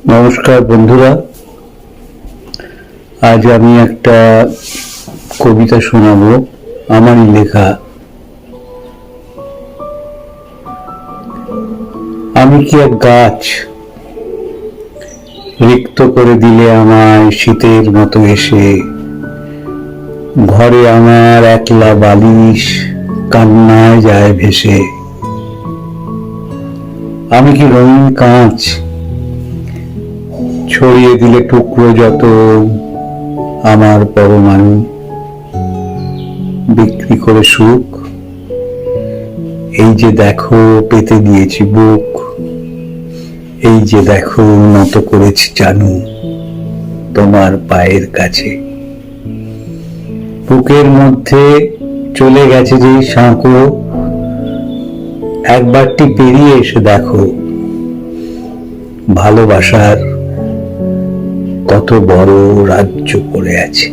নমস্কার বন্ধুরা, আজ আমি একটা কবিতা শোনাবো, আমারই লেখা। আমি কি এক গাছ, রিক্ত করে দিলে আমায় শীতের মতো এসে, ঘরে আমার একলা বালিশ কান্নায় যায় ভেসে। আমি কি রঙিন কাঁচ, ছড়িয়ে দিলে টুকরো যত আমার পরমাণু, বিক্রি করে সুখ এই যে দেখো পেতে দিয়েছি বুক, এই যে দেখো নত করেছি জানু তোমার পায়ের কাছে। বুকের মধ্যে চলে গেছে যে সাঁকো, একবারটি পেরিয়ে এসে দেখো ভালোবাসার কত বড় রাজ্য পড়ে আছে।